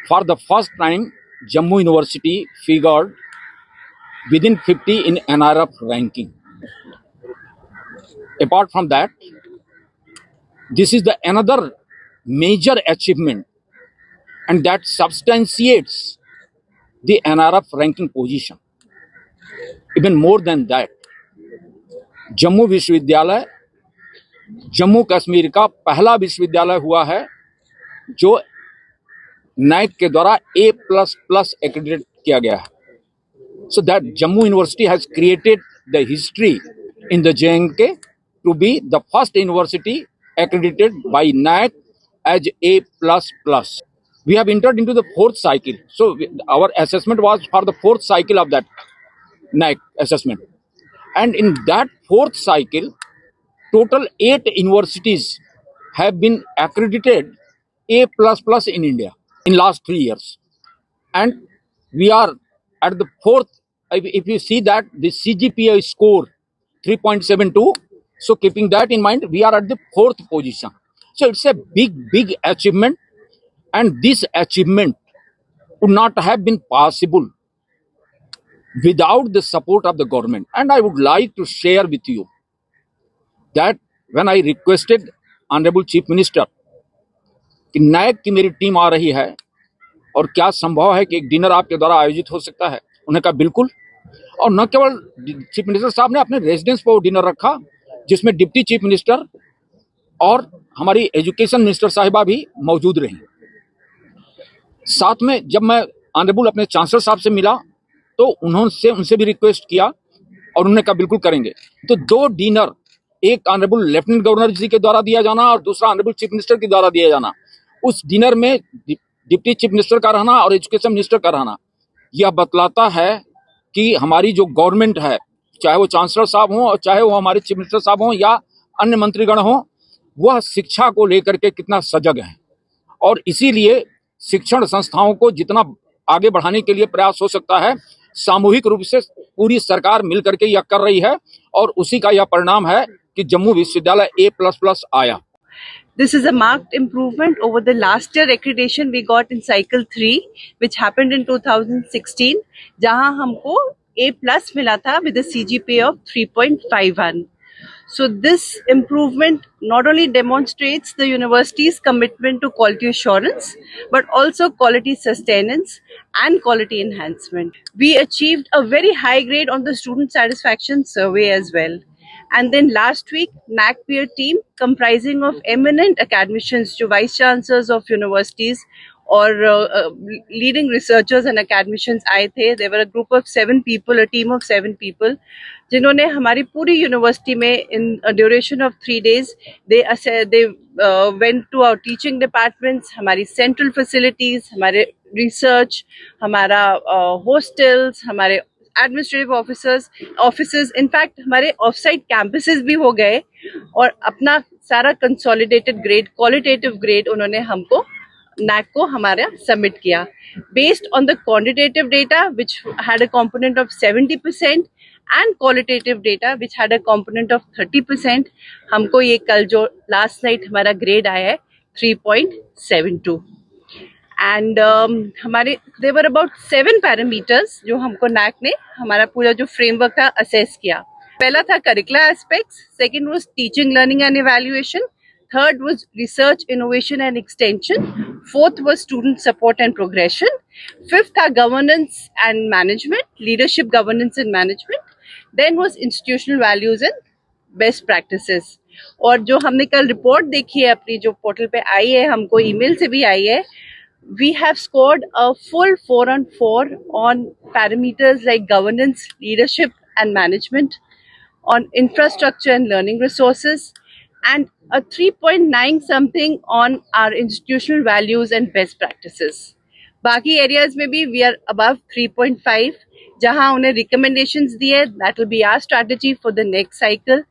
For the first time, Jammu University figured within 50 in NRF ranking. Apart from that, this is the another major achievement, and that substantiates the NRF ranking position. Even more than that, Jammu विश्वविद्यालय जम्मू कश्मीर का पहला विश्वविद्यालय हुआ है जो NAAC के द्वारा A++ accredit किया गया है. So that Jammu University has created the history in the JNK to be the first university accredited by NAC as A++. We have entered into the fourth cycle. So our assessment was for the fourth cycle of that NAC assessment. And in that fourth cycle, total 8 universities have been accredited A++ in India in last 3 years. And we are at the fourth. If you see that the CGPA score 3.72, so keeping that in mind, we are at the fourth position. So it's a big achievement, and this achievement would not have been possible without the support of the government. And I would like to share with you that when I requested Honorable Chief Minister कि NAAC की मेरी team आ रही है और क्या संभव है कि एक डिनर आपके द्वारा आयोजित हो सकता है, उन्होंने कहा बिल्कुल. और न केवल चीफ मिनिस्टर साहब ने अपने रेजिडेंस पर डिनर रखा जिसमें डिप्टी चीफ मिनिस्टर और हमारी एजुकेशन मिनिस्टर साहिबा भी मौजूद रही. साथ में जब मैं ऑनरेबल अपने चांसलर साहब से मिला तो उनसे भी रिक्वेस्ट किया और उन्होंने कहा बिल्कुल करेंगे. तो 2 डिनर, एक ऑनरेबल लेफ्टिनेंट गवर्नर जी के द्वारा दिया जाना और दूसरा ऑनरेबल चीफ मिनिस्टर के द्वारा दिया जाना. उस डिनर में डिप्टी चीफ मिनिस्टर का रहना और एजुकेशन मिनिस्टर का रहना यह बतलाता है कि हमारी जो गवर्नमेंट है, चाहे वो चांसलर साहब हों और चाहे वो हमारे चीफ मिनिस्टर साहब हों या अन्य मंत्रीगण हों, वह शिक्षा को लेकर के कितना सजग है. और इसीलिए शिक्षण संस्थाओं को जितना आगे बढ़ाने के लिए प्रयास हो सकता है, सामूहिक रूप से पूरी सरकार मिलकर के यह कर रही है और उसी का यह परिणाम है कि जम्मू विश्वविद्यालय A++ आया. This is a marked improvement over the last year accreditation we got in cycle 3, which happened in 2016, जहां हमको A+ मिला था with a CGPA of 3.51. So this improvement not only demonstrates the university's commitment to quality assurance, but also quality sustenance and quality enhancement. We achieved a very high grade on the student satisfaction survey as well. And then last week, NAC peer team comprising of eminent academicians, जो vice chancellors of universities और leading researchers and academicians आए थे. There were a group of 7 people, a team of 7 people, जिन्होंने हमारी पूरी university में in a duration of 3 days, they went to our teaching departments, हमारी central facilities, हमारे research, हमारा hostels, हमारे एडमिनिस्ट्रेटिव ऑफिसर्स, इनफैक्ट हमारे ऑफसाइट कैंपसेस भी हो गए और अपना सारा कंसोलिडेटेड ग्रेड, क्वालिटेटिव ग्रेड उन्होंने हमको NAC को हमारा सबमिट किया. Based on the quantitative data which had a component of 70% and qualitative data which had a component of 30%, हमको ये कल जो लास्ट नाइट हमारा ग्रेड आया है 3.72. एंड हमारे देयर वर अबाउट 7 पैरामीटर्स जो हमको NAC ने हमारा पूरा जो फ्रेमवर्क था असेस किया. पहला था curricular aspects, second was teaching, learning and evaluation, third was research, innovation and extension, fourth was student support and progression, fifth था governance and management, leadership, governance and management, then was institutional values and best practices. और जो हमने कल report देखी है अपनी जो portal पे आई है, हमको ईमेल से भी आई है, we have scored a full 4 on 4 on parameters like governance, leadership and management, on infrastructure and learning resources, and a 3.9 something on our institutional values and best practices. बाकी areas में भी we are above 3.5, जहाँ उन्हें recommendations दिए, that will be our strategy for the next cycle.